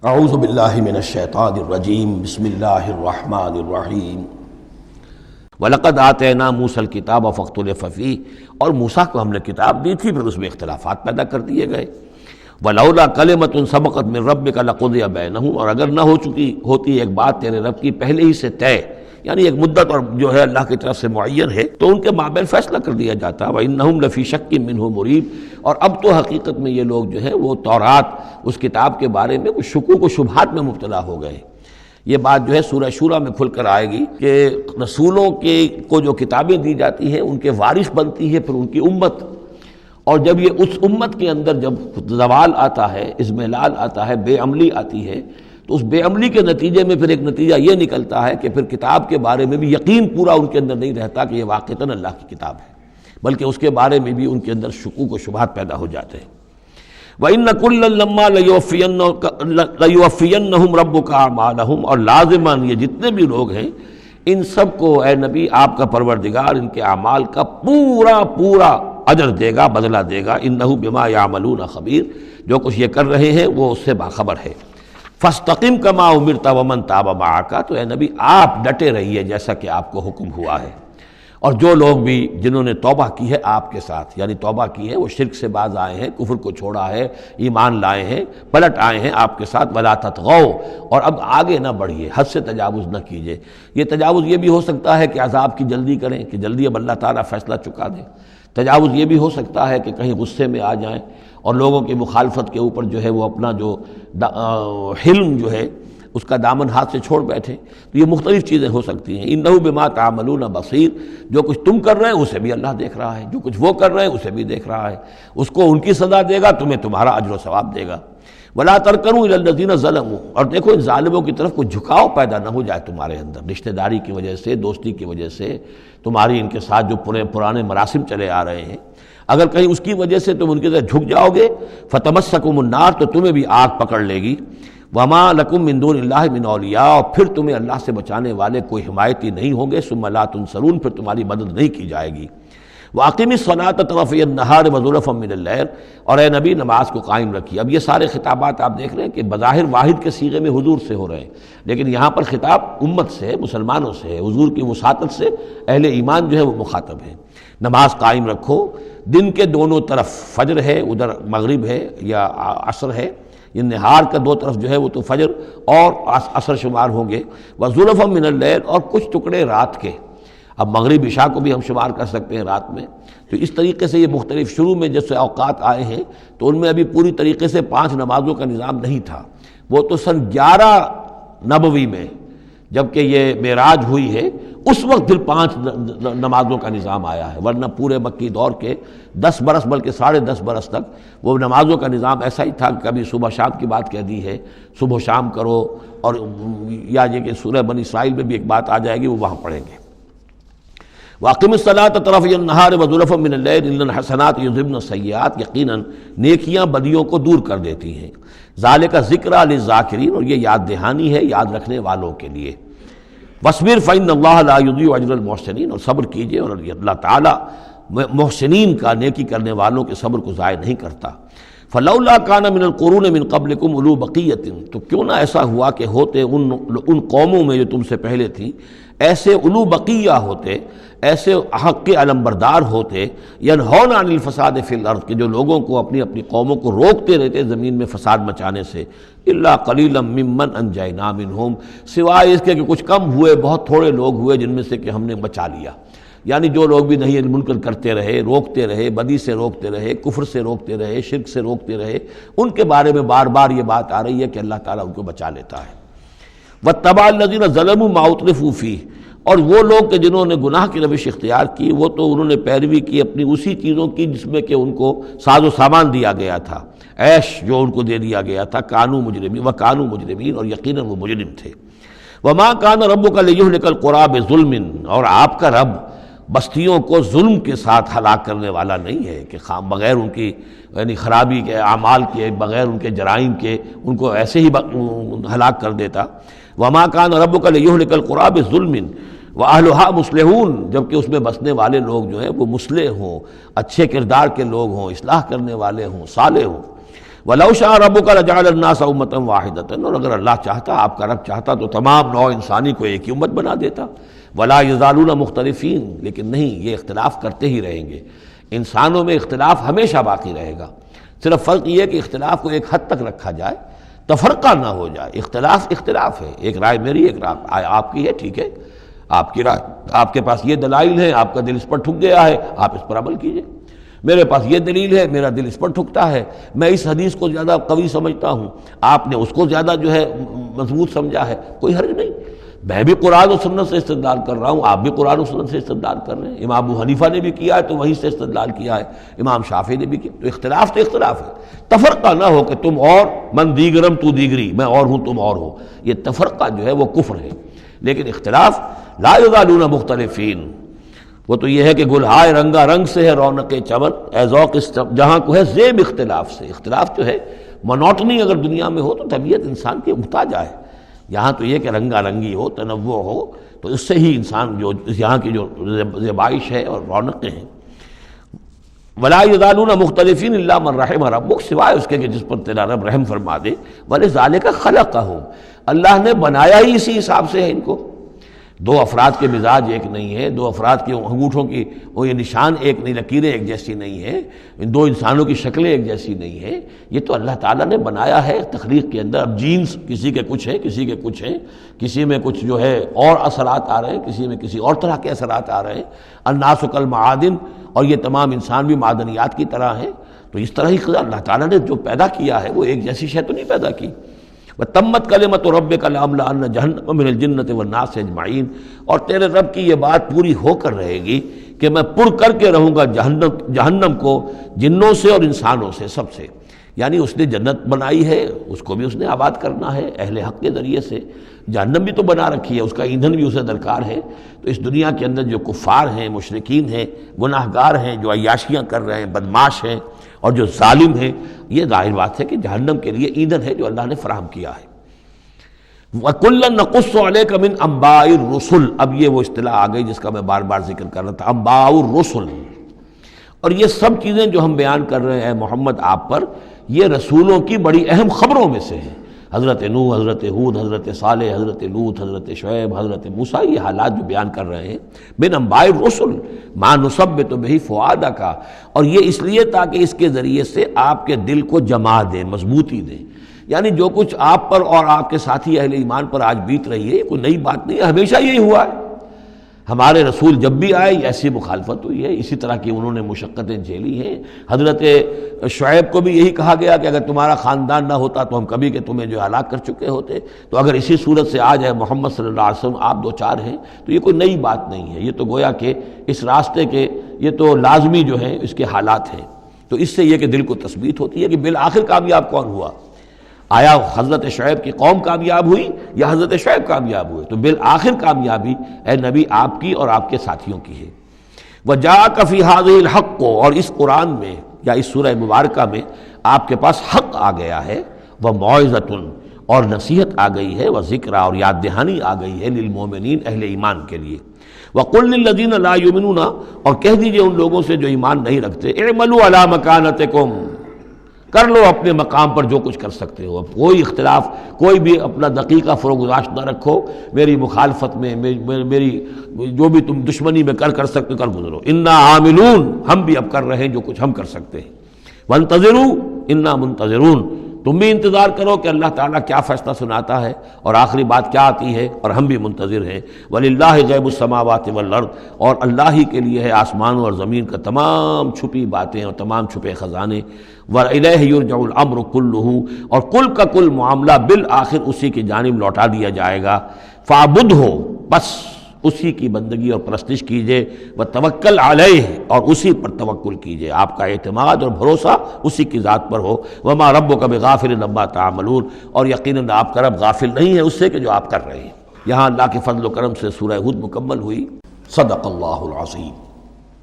اعوذ باللہ من الشیطان الرجیم بسم اللہ الرحمن الرحیم وَلَقَدْ آتَيْنَا مُوسَى الْكِتَابَ فَاخْتُلِفَ فِيهِ، اور موسیٰ کو ہم نے کتاب دی تھی پھر اس میں اختلافات پیدا کر دیے گئے۔ وَلَوْلَا كَلِمَةٌ سَبَقَتْ مِنْ رَبِّكَ لَقُضِيَ بَيْنَهُمْ، اور اگر نہ ہوتی ایک بات تیرے رب کی پہلے ہی سے طے، یعنی ایک مدت اور جو ہے اللہ کی طرف سے معین ہے، تو ان کے مابین فیصلہ کر دیا جاتا۔ وَإِنَّهُمْ لَفِي شَكٍّ مِّنْهُ مُرِيبٍ، اور اب تو حقیقت میں یہ لوگ جو ہے وہ تورات اس کتاب کے بارے میں کچھ شکوک و شبہات میں مبتلا ہو گئے۔ یہ بات جو ہے سورہ شورى میں کھل کر آئے گی کہ رسولوں کو جو کتابیں دی جاتی ہیں ان کے وارث بنتی ہے پھر ان کی امت، اور جب یہ اس امت کے اندر جب زوال آتا ہے، اضمحلال آتا ہے، بے عملی آتی ہے، تو اس بے عملی کے نتیجے میں پھر ایک نتیجہ یہ نکلتا ہے کہ پھر کتاب کے بارے میں بھی یقین پورا ان کے اندر نہیں رہتا کہ یہ واقعتاً اللہ کی کتاب ہے، بلکہ اس کے بارے میں بھی ان کے اندر شکوک و شبہات پیدا ہو جاتے ہیں۔ وَإِنَّ كُلًّا لَمَّا لَيُوَفِّيَنَّهُمْ رَبُّكَ أَعْمَالَهُمْ، اور لازماً یہ جتنے بھی لوگ ہیں ان سب کو اے نبی آپ کا پروردگار ان کے اعمال کا پورا اجر دے گا، بدلہ دے گا۔ إِنَّهُ بِمَا يَعْمَلُونَ خَبِيرٌ، جو کچھ یہ کر رہے ہیں وہ اس سے باخبر ہے۔ فَاسْتَقِمْ كَمَا أُمِرْتَ وَمَنْ تَابَ مَعَكَ، تو اے نبی آپ ڈٹے رہیے جیسا کہ آپ کو حکم ہوا ہے، اور جو لوگ بھی جنہوں نے توبہ کی ہے آپ کے ساتھ، یعنی توبہ کی ہے، وہ شرک سے باز آئے ہیں، کفر کو چھوڑا ہے، ایمان لائے ہیں، پلٹ آئے ہیں آپ کے ساتھ، وَلَا تَطْغَوْا، اور اب آگے نہ بڑھیے، حد سے تجاوز نہ کیجیے۔ یہ تجاوز یہ بھی ہو سکتا ہے کہ عذاب کی جلدی کریں، کہ جلدی اب اللہ تعالیٰ فیصلہ چکا دیں۔ تجاوز یہ بھی ہو سکتا ہے کہ کہیں غصے میں آ جائیں اور لوگوں کی مخالفت کے اوپر جو ہے وہ اپنا جو حلم جو ہے اس کا دامن ہاتھ سے چھوڑ بیٹھے، تو یہ مختلف چیزیں ہو سکتی ہیں۔ اِنَّهُ بِمَا تَعْمَلُونَ بَصِيرٌ، جو کچھ تم کر رہے ہیں اسے بھی اللہ دیکھ رہا ہے، جو کچھ وہ کر رہے ہیں اسے بھی دیکھ رہا ہے، اس کو ان کی سزا دے گا، تمہیں تمہارا اجر و ثواب دے گا۔ وَلَا تَرْكَنُوا إِلَى الَّذِينَ ظَلَمُوا، اور دیکھو ان ظالموں کی طرف کوئی جھکاؤ پیدا نہ ہو جائے تمہارے اندر، رشتہ داری کی وجہ سے، دوستی کی وجہ سے، تمہاری ان کے ساتھ جو پرانے مراسم چلے آ رہے ہیں، اگر کہیں اس کی وجہ سے تم ان کے ساتھ جھک جاؤ گے، فَتَمَسَّكُمُ النَّارُ، تو تمہیں بھی آگ پکڑ لے گی۔ وَمَا لَكُم مِّن دُونِ اللَّهِ مِنْ أَوْلِيَاءَ، اور پھر تمہیں اللہ سے بچانے والے کوئی حمایتی نہیں ہوں گے، ثُمَّ لَا تُنصَرُونَ، پھر تمہاری مدد نہیں کی جائے گی۔ وَأَقِمِ الصَّلَاةَ طَرَفَيَ النَّهَارِ وَزُلَفًا مِّنَ اللَّيْلِ، اور اے نبی نماز کو قائم رکھیے۔ اب یہ سارے خطابات آپ دیکھ رہے ہیں کہ بظاہر واحد کے صیغے میں حضور سے ہو رہے ہیں، لیکن یہاں پر خطاب امت سے ہے، مسلمانوں سے ہے، حضور کی وساطت سے اہل ایمان جو ہے وہ مخاطب ہے۔ نماز قائم رکھو، دن کے دونوں طرف، فجر ہے ادھر مغرب ہے یا عصر ہے، یہ نہار کا دو طرف جو ہے وہ تو فجر اور عصر شمار ہوں گے۔ وَزُلَفًا مِّنَ اللَّيْلِ، اور کچھ ٹکڑے رات کے، اب مغرب عشاء کو بھی ہم شمار کر سکتے ہیں رات میں، تو اس طریقے سے یہ مختلف، شروع میں جیسے اوقات آئے ہیں تو ان میں ابھی پوری طریقے سے 5 نمازوں کا نظام نہیں تھا، وہ تو سن 11 نبوی میں جبکہ یہ معراج ہوئی ہے اس وقت پھر 5 نمازوں کا نظام آیا ہے، ورنہ پورے مکی دور کے 10 برس بلکہ 10.5 برس تک وہ نمازوں کا نظام ایسا ہی تھا کہ کبھی صبح شام کی بات کہہ دی ہے، صبح شام کرو، اور یا یہ کہ سورہ بنی اسرائیل میں بھی ایک بات آ جائے گی وہ وہاں پڑھیں گے۔ وَأَقِمِ الصَّلَاةَ طَرَفَيَ النَّهَارِ وَزُلَفًا مِّنَ اللَّيْلِ إِنَّ الْحَسَنَاتِ يُذْهِبْنَ السَّيِّئَاتِ، یقیناً نیکیاں بدیوں کو دور کر دیتی ہیں۔ ذَلِكَ ذِكْرَىٰ لِلذَّاكِرِينَ، اور یہ یاد دہانی ہے یاد رکھنے والوں کے لیے۔ وَاصْبِرْ فَإِنَّ اللَّهَ لَا يُضِيعُ أَجْرَ الْمُحْسِنِينَ، اور صبر کیجئے، اور اللہ تعالیٰ محسنین کا، نیکی کرنے والوں کے صبر کو ضائع نہیں کرتا۔ فَلَوْلَا كَانَ مِنَ الْقُرُونِ مِنْ قَبْلِكُمْ أُولُو بَقِيَّةٍ، تو کیوں نہ ایسا ہوا کہ ہوتے ان قوموں میں جو تم سے پہلے تھیں ایسے اولو بقیہ ہوتے، ایسے حق کے علمبردار ہوتے، ینہون عن الفساد فی الارض، کہ جو لوگوں کو اپنی قوموں کو روکتے رہتے زمین میں فساد مچانے سے، الا قلیلا ممن انجینا منہم، سوائے اس کے کہ کچھ کم ہوئے، بہت تھوڑے لوگ ہوئے جن میں سے کہ ہم نے بچا لیا۔ یعنی جو لوگ بھی نہیں منکر کرتے رہے، روکتے رہے، بدی سے روکتے رہے، کفر سے روکتے رہے، شرک سے روکتے رہے، ان کے بارے میں بار بار یہ بات آ رہی ہے کہ اللہ تعالیٰ ان کو بچا لیتا ہے۔ وَاتَّبَعَ الَّذِينَ ظَلَمُوا مَا أُتْرِفُوا فِيهِ، اور وہ لوگ کہ جنہوں نے گناہ کی روش اختیار کی، وہ تو انہوں نے پیروی کی اپنی اسی چیزوں کی جس میں کہ ان کو ساز و سامان دیا گیا تھا، عیش جو ان کو دے دیا گیا تھا، کانوا مجرمین وکانوا مجرمین، اور یقیناً وہ مجرم تھے۔ وما کان ربک لیہلک القری بظلم، اور آپ کا رب بستیوں کو ظلم کے ساتھ ہلاک کرنے والا نہیں ہے کہ بغیر ان کی یعنی خرابی کے اعمال کے، بغیر ان کے جرائم کے ان کو ایسے ہی ہلاک کر دیتا۔ وما کان ربک لیہلک القری بظلم وَأَهْلُهَا مُصْلِحُونَ، جبکہ اس میں بسنے والے لوگ جو ہیں وہ مصلح ہوں، اچھے کردار کے لوگ ہوں، اصلاح کرنے والے ہوں، صالح ہوں۔ وَلَوْ شَاءَ رَبُّكَ لَجَعَلَ النَّاسَ أُمَّةً وَاحِدَةً، اور اگر اللہ چاہتا، آپ کا رب چاہتا تو تمام نوع انسانی کو ایک ہی امت بنا دیتا. وَلَا يَزَالُونَ مُخْتَلِفِينَ، لیکن نہیں، یہ اختلاف کرتے ہی رہیں گے. انسانوں میں اختلاف ہمیشہ باقی رہے گا. صرف فرق یہ ہے کہ اختلاف کو ایک حد تک رکھا جائے، تفرقہ نہ ہو جائے. اختلاف اختلاف ہے، ایک رائے میری، ایک رائے آپ کی ہے، ٹھیک ہے، آپ کی رائے، آپ کے پاس یہ دلائل ہیں، آپ کا دل اس پر ٹھک گیا ہے، آپ اس پر عمل کیجئے. میرے پاس یہ دلیل ہے، میرا دل اس پر ٹھکتا ہے، میں اس حدیث کو زیادہ قوی سمجھتا ہوں، آپ نے اس کو زیادہ جو ہے مضبوط سمجھا ہے، کوئی حرج نہیں. میں بھی قرآن و سنت سے استدلال کر رہا ہوں، آپ بھی قرآن و سنت سے استدلال کر رہے ہیں. امام ابو حنیفہ نے بھی کیا ہے تو وہیں سے استدلال کیا ہے، امام شافعی نے بھی کیا. تو اختلاف ہے. تفرقہ نہ ہو کہ تم اور من دیگرم تو دیگری، میں اور ہوں تم اور ہو. یہ تفرقہ جو ہے وہ کفر ہے. لیکن اختلاف لا یزالون مختلفین، وہ تو یہ ہے کہ گلہائے رنگا رنگ سے ہے رونق چمن، اے ذوق جہاں کو ہے زیب اختلاف سے. اختلاف جو ہے مونوٹنی اگر دنیا میں ہو تو طبیعت انسان کی اگتا جائے. یہاں تو یہ کہ رنگا رنگی ہو، تنوع ہو، تو اس سے ہی انسان جو یہاں کی جو زیبائش ہے اور رونقیں ہیں. ولا یزالون مختلفین الا من رحم ربک، سوائے اس کے کہ جس پر تیرا رب رحم فرما دے. ولذالک خلقہم، اللہ نے بنایا ہی اسی حساب سے ہے ان کو. دو افراد کے مزاج ایک نہیں ہے، دو افراد کے انگوٹھوں کی وہ یہ نشان ایک نہیں، لکیریں ایک جیسی نہیں ہیں، ان دو انسانوں کی شکلیں ایک جیسی نہیں ہیں. یہ تو اللہ تعالیٰ نے بنایا ہے تخلیق کے اندر. اب جینز کسی کے کچھ ہیں، کسی کے کچھ ہیں، کسی میں کچھ جو ہے اور اثرات آ رہے ہیں، کسی میں کسی اور طرح کے اثرات آ رہے ہیں. الناس کالمعادن، اور یہ تمام انسان بھی معدنیات کی طرح ہیں. تو اس طرح ہی اللہ تعالیٰ نے جو پیدا کیا ہے وہ ایک جیسی شے تو نہیں پیدا کی. وَتَمَّتْ كَلِمَةُ رَبِّكَ لَأَمْلَأَنَّ جَهَنَّمَ مِنَ الْجِنَّةِ وَالنَّاسِ أَجْمَعِينَ، اور تیرے رب کی یہ بات پوری ہو کر رہے گی کہ میں پر کر کے رہوں گا جہنم کو جنوں سے اور انسانوں سے، سب سے. یعنی اس نے جنت بنائی ہے، اس کو بھی اس نے آباد کرنا ہے اہل حق کے ذریعے سے. جہنم بھی تو بنا رکھی ہے، اس کا ایندھن بھی اسے درکار ہے. تو اس دنیا کے اندر جو کفار ہیں، مشرکین ہیں، گناہ گار ہیں، جو عیاشیاں کر رہے ہیں، بدماش ہیں اور جو ظالم ہیں، یہ ظاہر بات ہے کہ جہنم کے لیے ایندھن ہے جو اللہ نے فراہم کیا ہے. وَكُلًّا نَقُصُّ عَلَيْكَ مِنْ أَنْبَاءِ الرُّسُلِ، اب یہ وہ اصطلاح آ گئی جس کا میں بار بار ذکر کر رہا تھا، انباء الرسل. اور یہ سب چیزیں جو ہم بیان کر رہے ہیں محمد آپ پر، یہ رسولوں کی بڑی اہم خبروں میں سے ہیں. حضرت نوح، حضرت ہود، حضرت صالح، حضرت لوط، حضرت شعیب، حضرت موسیٰ، یہ حالات جو بیان کر رہے ہیں. من انباء الرسل ما نثبت به فؤادک، اور یہ اس لیے تاکہ اس کے ذریعے سے آپ کے دل کو جما دیں، مضبوطی دیں. یعنی جو کچھ آپ پر اور آپ کے ساتھی اہل ایمان پر آج بیت رہی ہے، یہ کوئی نئی بات نہیں ہے، ہمیشہ یہی ہوا ہے. ہمارے رسول جب بھی آئے ایسی مخالفت ہوئی ہے، اسی طرح کی انہوں نے مشقتیں جھیلی ہیں. حضرت شعیب کو بھی یہی کہا گیا کہ اگر تمہارا خاندان نہ ہوتا تو ہم کبھی کہ تمہیں جو ہلاک کر چکے ہوتے. تو اگر اسی صورت سے آ جائے محمد صلی اللہ علیہ وسلم، آپ دو چار ہیں، تو یہ کوئی نئی بات نہیں ہے. یہ تو گویا کہ اس راستے کے یہ تو لازمی جو ہیں اس کے حالات ہیں. تو اس سے یہ کہ دل کو تثبیت ہوتی ہے کہ بالآخر کامیاب کون ہوا. آیا حضرت شعیب کی قوم کامیاب ہوئی یا حضرت شعیب کامیاب ہوئے؟ تو بالآخر کامیابی اے نبی آپ کی اور آپ کے ساتھیوں کی ہے. وَجَاءَكَ فِي هَذِهِ الْحَقُّ، اور اس قرآن میں یا اس سورہ مبارکہ میں آپ کے پاس حق آ گیا ہے. وَمَوْعِظَةٌ، اور نصیحت آ گئی ہے. وَذِكْرَىٰ، اور یاد دہانی آ گئی ہے. لِلْمُؤْمِنِينَ، اہل ایمان کے لیے. وَقُلْ لِلَّذِينَ لَا يُؤْمِنُونَ، اور کہہ دیجئے ان لوگوں سے جو ایمان نہیں رکھتے، اعملوا علی مکانتکم، کر لو اپنے مقام پر جو کچھ کر سکتے ہو. اب کوئی اختلاف، کوئی بھی اپنا دقیقہ فروگزاشت نہ رکھو. میری مخالفت میں، میری جو بھی تم دشمنی میں کر سکتے کر گزرو. انا عاملون، ہم بھی اب کر رہے ہیں جو کچھ ہم کر سکتے ہیں. وانتظروا انا منتظرون، تم بھی انتظار کرو کہ اللہ تعالیٰ کیا فیصلہ سناتا ہے اور آخری بات کیا آتی ہے، اور ہم بھی منتظر ہیں. وَلِلَّهِ غیب السماوات والارض، اور اللہ ہی کے لیے ہے آسمانوں اور زمین کا تمام چھپی باتیں اور تمام چھپے خزانے. وَإِلَيْهِ يُرْجَعُ الْأَمْرُ كُلُّهُ، اور کل کا کل معاملہ بالآخر اسی کی جانب لوٹا دیا جائے گا. فَاعْبُدْهُ، بس اسی کی بندگی اور پرستش کیجئے. وَتَوَكَّلْ عَلَيْهِ، اور اسی پر توکل کیجئے. آپ کا اعتماد اور بھروسہ اسی کی ذات پر ہو. وَمَا رَبُّكَ بِغَافِلٍ عَمَّا تَعْمَلُونَ، اور یقیناً آپ کا رب غافل نہیں ہے اس سے کہ جو آپ کر رہے ہیں. یہاں اللہ کے فضل و کرم سے سورہ ہود مکمل ہوئی. صدق اللہ العظیم.